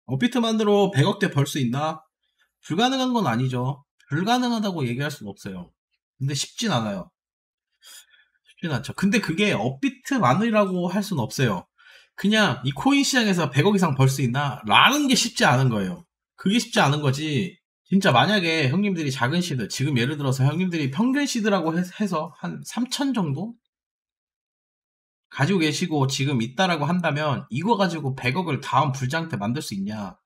업비트만으로 100억대 벌 수 있나? 불가능한 건 아니죠. 불가능하다고 얘기할 수는 없어요. 근데 쉽진 않아요. 쉽진 않죠. 근데 그게 업비트만이라고 할 수는 없어요. 그냥 이 코인 시장에서 100억 이상 벌 수 있나? 라는 게 쉽지 않은 거예요. 그게 쉽지 않은 거지. 진짜 만약에 형님들이 작은 시드, 지금 예를 들어서 형님들이 평균 시드라고 해서 한 3천 정도? 가지고 계시고 지금 있다라고 한다면 이거 가지고 100억을 다음 불장 때 만들 수 있냐?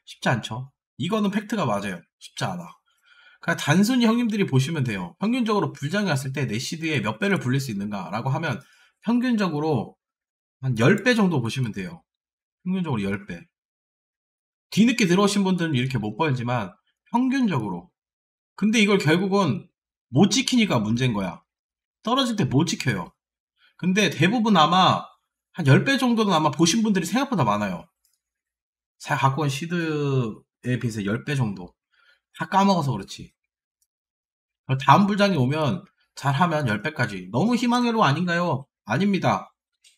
쉽지 않죠. 이거는 팩트가 맞아요. 쉽지 않아. 그냥 단순히 형님들이 보시면 돼요. 평균적으로 불장이 왔을 때 내 시드에 몇 배를 불릴 수 있는가라고 하면 평균적으로 한 10배 정도 보시면 돼요. 평균적으로 10배. 뒤늦게 들어오신 분들은 이렇게 못 벌지만 평균적으로. 근데 이걸 결국은 못 지키니까 문제인 거야. 떨어질 때 못 지켜요. 근데 대부분 아마 한 10배 정도는 아마 보신 분들이 생각보다 많아요. 제가 갖고 온 시드에 비해서 10배 정도. 다 까먹어서 그렇지. 다음 불장이 오면 잘하면 10배까지. 너무 희망회로 아닌가요? 아닙니다.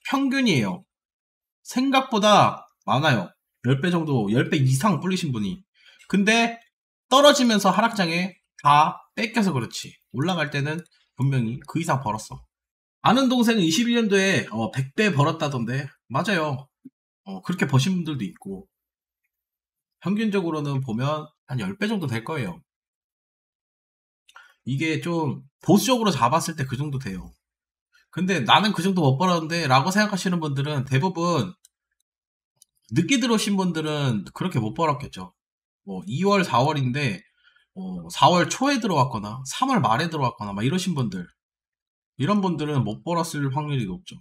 평균이에요. 생각보다 많아요. 10배 정도, 10배 이상 불리신 분이. 근데 떨어지면서 하락장에 다 뺏겨서 그렇지. 올라갈 때는 분명히 그 이상 벌었어. 아는 동생은 21년도에 100배 벌었다던데. 맞아요. 그렇게 버신 분들도 있고. 평균적으로는 보면 한 10배 정도 될 거예요. 이게 좀 보수적으로 잡았을 때 그 정도 돼요. 근데 나는 그 정도 못 벌었는데 라고 생각하시는 분들은 대부분 늦게 들어오신 분들은 그렇게 못 벌었겠죠. 뭐 2월, 4월인데 4월 초에 들어왔거나 3월 말에 들어왔거나 막 이러신 분들, 이런 분들은 못 벌었을 확률이 높죠.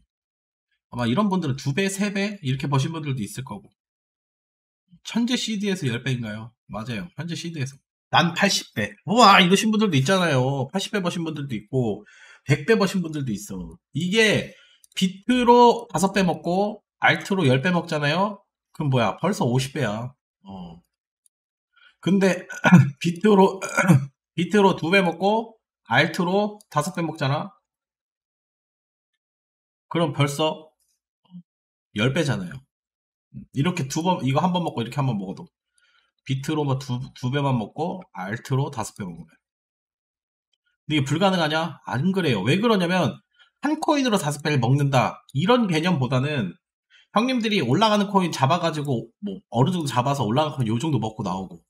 아마 이런 분들은 2배, 3배 이렇게 버신 분들도 있을 거고. 현재 CD에서 10배인가요? 맞아요. 현재 CD에서. 난 80배. 우와, 이러신 분들도 있잖아요. 80배 버신 분들도 있고, 100배 버신 분들도 있어. 이게 비트로 5배 먹고, 알트로 10배 먹잖아요? 그럼 뭐야? 벌써 50배야. 근데 비트로, 비트로 2배 먹고, 알트로 5배 먹잖아? 그럼 벌써 10배잖아요. 이렇게 이거 한 번 먹고 이렇게 한 번 먹어도. 비트로 뭐 두 배만 먹고, 알트로 5배 먹으면. 근데 이게 불가능하냐? 안 그래요. 왜 그러냐면 한 코인으로 5배를 먹는다 이런 개념보다는 형님들이 올라가는 코인 잡아가지고 뭐 어느 정도 잡아서 올라가는 코인 요 정도 먹고 나오고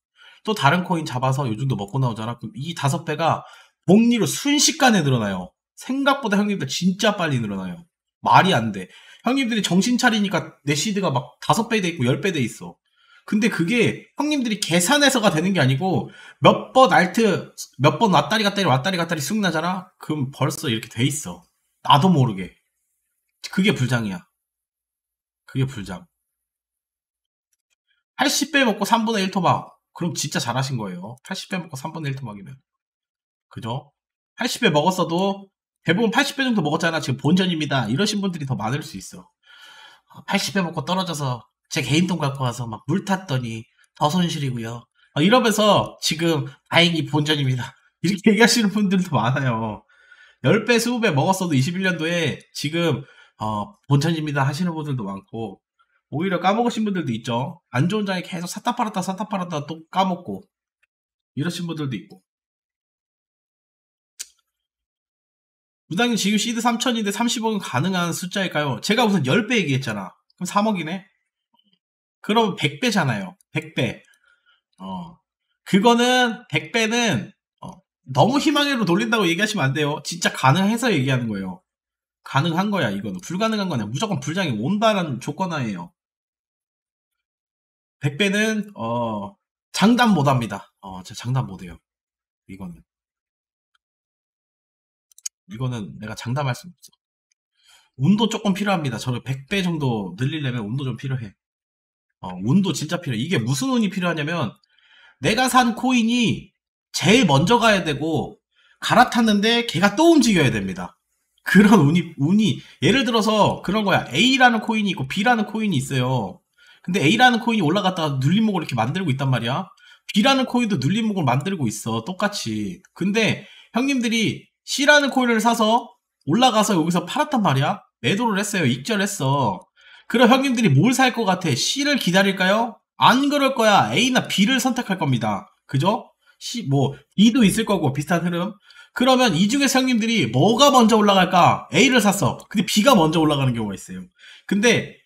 또 다른 코인 잡아서 요 정도 먹고 나오잖아. 그럼 이 5배가 복리로 순식간에 늘어나요. 생각보다 형님들 진짜 빨리 늘어나요. 말이 안 돼. 형님들이 정신 차리니까 내 시드가 막 5배 돼 있고 10배 돼 있어. 근데 그게 형님들이 계산해서가 되는 게 아니고 몇 번 알트 몇 번 왔다리 갔다리 왔다리 갔다리 쑥 나잖아. 그럼 벌써 이렇게 돼 있어. 나도 모르게. 그게 불장이야. 그게 불장. 80배 먹고 3분의 1 토막. 그럼 진짜 잘하신 거예요. 80배 먹고 3분의 1 토막이면. 그죠? 80배 먹었어도 대부분 80배 정도 먹었잖아. 지금 본전입니다. 이러신 분들이 더 많을 수 있어. 80배 먹고 떨어져서 제 개인 돈 갖고 와서 막 물 탔더니 더 손실이고요. 이러면서 지금 다행히 본전입니다. 이렇게 얘기하시는 분들도 많아요. 10배, 20배 먹었어도 21년도에 지금 본전입니다 하시는 분들도 많고 오히려 까먹으신 분들도 있죠. 안 좋은 장에 계속 샀다 팔았다 또 까먹고 이러신 분들도 있고. 부장님 지금 시드 3천인데 30억은 가능한 숫자일까요? 제가 우선 10배 얘기했잖아. 그럼 3억이네? 그럼 100배잖아요. 100배. 그거는 100배는 너무 희망으로 돌린다고 얘기하시면 안 돼요. 진짜 가능해서 얘기하는 거예요. 가능한 거야 이거는. 불가능한 거냐. 무조건 불장이 온다는 조건하에요. 100배는 장담 못합니다. 제가 장담 못해요. 이거는 내가 장담할 수 없어. 운도 조금 필요합니다. 저는 100배 정도 늘리려면 운도 좀 필요해. 운도 진짜 필요해. 이게 무슨 운이 필요하냐면 내가 산 코인이 제일 먼저 가야 되고 갈아탔는데 걔가 또 움직여야 됩니다. 그런 운이 예를 들어서 그런 거야. A라는 코인이 있고 B라는 코인이 있어요. 근데 A라는 코인이 올라갔다가 눌림목을 이렇게 만들고 있단 말이야. B라는 코인도 눌림목을 만들고 있어. 똑같이. 근데 형님들이 C라는 코인을 사서 올라가서 여기서 팔았단 말이야. 매도를 했어요. 익절했어. 그럼 형님들이 뭘 살 것 같아? C를 기다릴까요? 안 그럴 거야. A나 B를 선택할 겁니다. 그죠? 뭐 B도 있을 거고 비슷한 흐름. 그러면 이 중에서 형님들이 뭐가 먼저 올라갈까? A를 샀어. 근데 B가 먼저 올라가는 경우가 있어요. 근데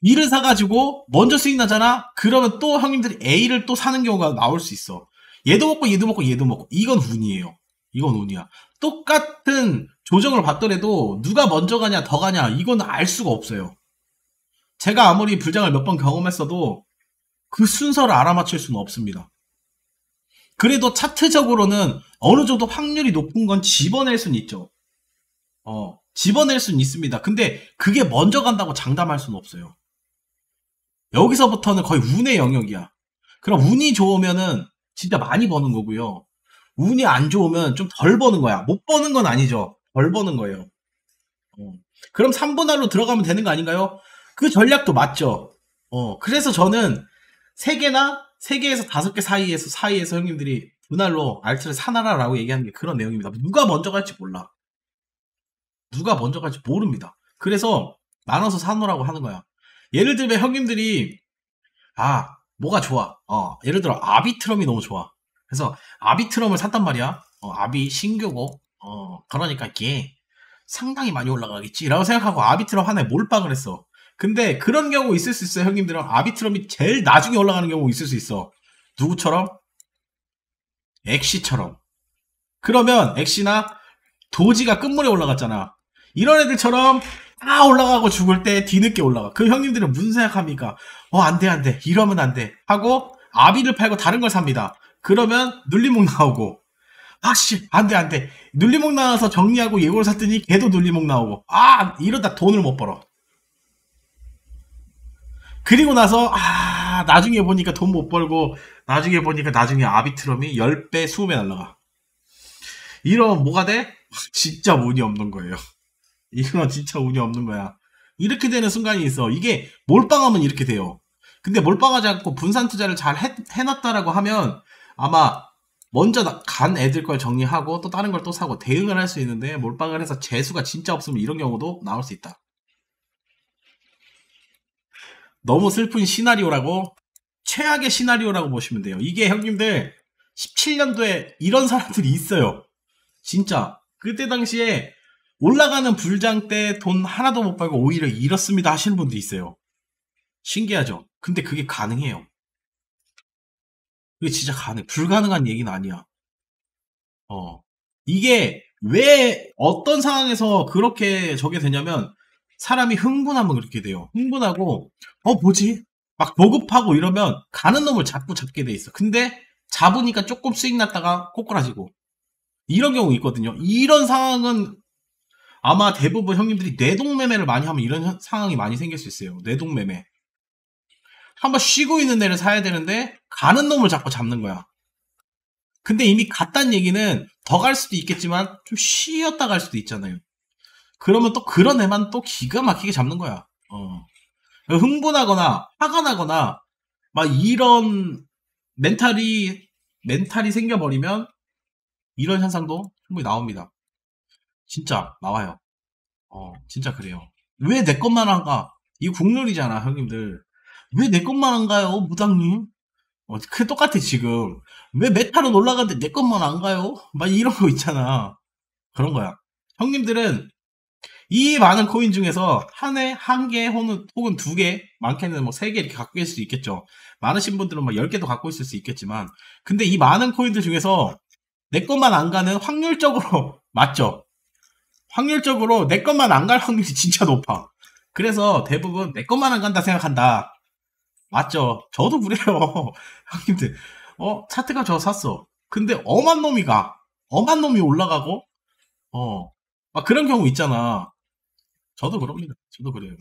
B를 사가지고 먼저 수익 나잖아? 그러면 또 형님들이 A를 또 사는 경우가 나올 수 있어. 얘도 먹고 얘도 먹고 얘도 먹고. 이건 운이에요. 이건 운이야. 똑같은 조정을 받더라도 누가 먼저 가냐 더 가냐 이건 알 수가 없어요. 제가 아무리 불장을 몇 번 경험했어도 그 순서를 알아맞힐 수는 없습니다. 그래도 차트적으로는 어느 정도 확률이 높은 건 집어낼 수는 있죠. 집어낼 수는 있습니다. 근데 그게 먼저 간다고 장담할 수는 없어요. 여기서부터는 거의 운의 영역이야. 그럼 운이 좋으면은 진짜 많이 버는 거고요. 운이 안 좋으면 좀 덜 버는 거야. 못 버는 건 아니죠. 덜 버는 거예요. 그럼 3분할로 들어가면 되는 거 아닌가요? 그 전략도 맞죠. 그래서 저는 3개나 3개에서 5개 사이에서 형님들이 분할로 알트를 사놔라라고 얘기하는 게 그런 내용입니다. 누가 먼저 갈지 몰라. 누가 먼저 갈지 모릅니다. 그래서 나눠서 사놓으라고 하는 거야. 예를 들면 형님들이 뭐가 좋아. 예를 들어 아비트럼이 너무 좋아. 그래서 아비트럼을 샀단 말이야. 아비 신규고 그러니까 이게 상당히 많이 올라가겠지 라고 생각하고 아비트럼 하나에 몰빵을 했어. 근데 그런 경우 있을 수 있어요. 형님들은 아비트럼이 제일 나중에 올라가는 경우 있을 수 있어. 누구처럼? 엑시처럼. 그러면 엑시나 도지가 끝물에 올라갔잖아. 이런 애들처럼 다 올라가고 죽을 때 뒤늦게 올라가. 그 형님들은 무슨 생각합니까? 안돼 이러면 안돼 하고 아비를 팔고 다른 걸 삽니다. 그러면 눌리목 나오고 안돼 눌리목 나와서 정리하고 예고를 샀더니 걔도 눌리목 나오고 이러다 돈을 못 벌어. 그리고 나서 나중에 보니까 돈 못 벌고 나중에 아비트럼이 10배 20배 날라가. 이러면 뭐가 돼? 진짜 운이 없는 거예요. 이건 진짜 운이 없는 거야. 이렇게 되는 순간이 있어. 이게 몰빵하면 이렇게 돼요. 근데 몰빵하지 않고 분산 투자를 잘 해놨다라고 하면 아마 먼저 간 애들 걸 정리하고 또 다른 걸 또 사고 대응을 할 수 있는데 몰빵을 해서 재수가 진짜 없으면 이런 경우도 나올 수 있다. 너무 슬픈 시나리오라고, 최악의 시나리오라고 보시면 돼요. 이게 형님들 17년도에 이런 사람들이 있어요. 진짜 그때 당시에 올라가는 불장 때 돈 하나도 못 벌고 오히려 잃었습니다 하시는 분도 있어요. 신기하죠? 근데 그게 가능해요. 그게 진짜 가능해. 불가능한 얘기는 아니야. 이게 왜 어떤 상황에서 그렇게 저게 되냐면 사람이 흥분하면 그렇게 돼요. 흥분하고 뭐지? 막 보급하고 이러면 가는 놈을 자꾸 잡게 돼 있어. 근데 잡으니까 조금 수익 났다가 꼬꾸라지고 이런 경우 있거든요. 이런 상황은 아마 대부분 형님들이 뇌동매매를 많이 하면 이런 상황이 많이 생길 수 있어요. 뇌동매매. 한번 쉬고 있는 애를 사야 되는데 가는 놈을 자꾸 잡는 거야. 근데 이미 갔다는 얘기는 더 갈 수도 있겠지만 좀 쉬었다 갈 수도 있잖아요. 그러면 또 그런 애만 또 기가 막히게 잡는 거야. 흥분하거나 화가 나거나 막 이런 멘탈이 생겨버리면 이런 현상도 충분히 나옵니다. 진짜 나와요. 진짜 그래요. 왜 내 것만 안 가? 이거 국룰이잖아, 형님들. 왜 내 것만 안 가요, 무당님? 그 똑같아, 지금. 왜 메탈은 올라가는데 내 것만 안 가요? 막 이런 거 있잖아. 그런 거야. 형님들은 이 많은 코인 중에서 한 해, 한 개, 혹은 2개, 많게는 뭐 3개 이렇게 갖고 있을 수 있겠죠. 많으신 분들은 뭐 10개도 갖고 있을 수 있겠지만, 근데 이 많은 코인들 중에서 내 것만 안 가는 확률적으로, 맞죠? 확률적으로 내 것만 안 갈 확률이 진짜 높아. 그래서 대부분 내 것만 안 간다 생각한다. 맞죠? 저도 그래요. 형님들, 차트가 저 샀어. 근데 엄한 놈이 가. 엄한 놈이 올라가고, 막 그런 경우 있잖아. 저도 그럽니다. 저도 그래요.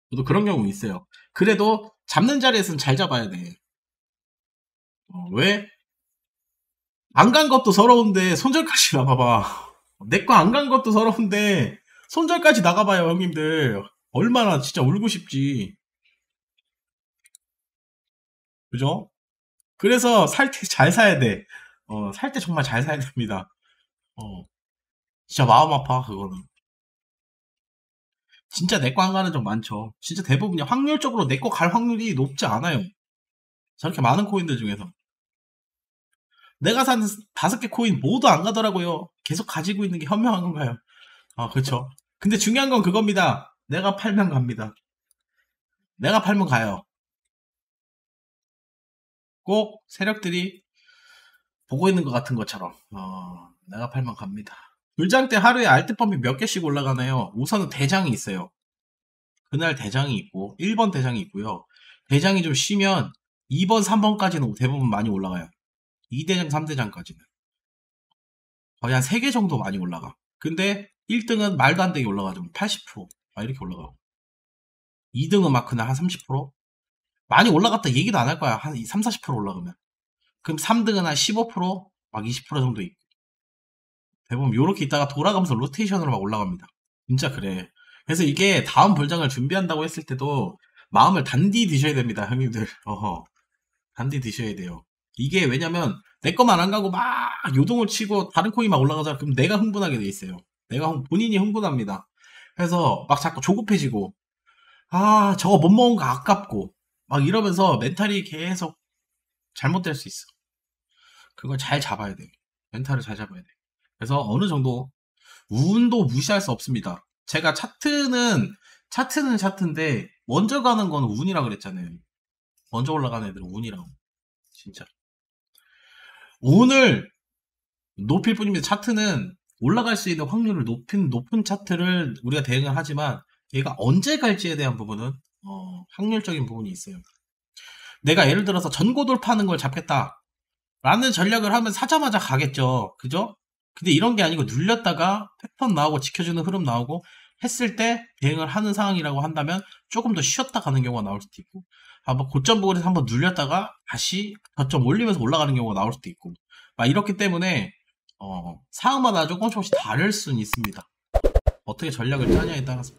저도 그런 경우 있어요. 그래도 잡는 자리에서는 잘 잡아야 돼. 왜? 안 간 것도 서러운데 손절까지 나가봐. 내 거 안 간 것도 서러운데 손절까지 나가봐요, 형님들. 얼마나 진짜 울고 싶지. 그죠? 그래서 살 때 잘 사야 돼. 살 때 정말 잘 사야 됩니다. 진짜 마음 아파, 그거는. 진짜 내 거 안 가는 적 많죠. 진짜 대부분이 확률적으로 내 거 갈 확률이 높지 않아요. 저렇게 많은 코인들 중에서. 내가 산 5개 코인 모두 안 가더라고요. 계속 가지고 있는 게 현명한 건가요? 아, 그쵸. 근데 중요한 건 그겁니다. 내가 팔면 갑니다. 내가 팔면 가요. 꼭 세력들이 보고 있는 것 같은 것처럼. 내가 팔면 갑니다. 불장 때 하루에 알트펌이 몇 개씩 올라가나요? 우선은 대장이 있어요. 그날 대장이 있고 1번 대장이 있고요. 대장이 좀 쉬면 2번, 3번까지는 대부분 많이 올라가요. 2대장, 3대장까지는. 거의 한 3개 정도 많이 올라가. 근데 1등은 말도 안 되게 올라가죠. 80%. 막 이렇게 올라가고. 2등은 막 그날 한 30%? 많이 올라갔다 얘기도 안 할 거야. 한 3, 40% 올라가면. 그럼 3등은 한 15%? 막 20% 정도 있고. 대부분 요렇게 있다가 돌아가면서 로테이션으로 막 올라갑니다. 진짜 그래. 그래서 이게 다음 불장을 준비한다고 했을 때도 마음을 단디 드셔야 됩니다, 형님들. 단디 드셔야 돼요. 이게 왜냐면 내 것만 안 가고 막 요동을 치고 다른 코인 막 올라가잖아. 그럼 내가 흥분하게 돼 있어요. 본인이 흥분합니다. 그래서 막 자꾸 조급해지고 저거 못 먹은 거 아깝고 막 이러면서 멘탈이 계속 잘못될 수 있어. 그걸 잘 잡아야 돼요. 멘탈을 잘 잡아야 돼요. 그래서 어느 정도 운도 무시할 수 없습니다. 제가 차트는 차트인데 먼저 가는 건 운이라 그랬잖아요. 먼저 올라가는 애들은 운이라고. 진짜. 운을 높일 뿐입니다. 차트는 올라갈 수 있는 확률을 높은 차트를 우리가 대응을 하지만 얘가 언제 갈지에 대한 부분은 확률적인 부분이 있어요. 내가 예를 들어서 전고 돌파하는 걸 잡겠다 라는 전략을 하면 사자마자 가겠죠. 그죠? 근데 이런 게 아니고 눌렸다가 패턴 나오고 지켜주는 흐름 나오고 했을 때 대응을 하는 상황이라고 한다면 조금 더 쉬었다 가는 경우가 나올 수도 있고 뭐 고점 부근에서 한번 눌렸다가 다시 저점 올리면서 올라가는 경우가 나올 수도 있고 막 이렇기 때문에 상황마다 조금씩 다를 수는 있습니다. 어떻게 전략을 짜냐에 따라서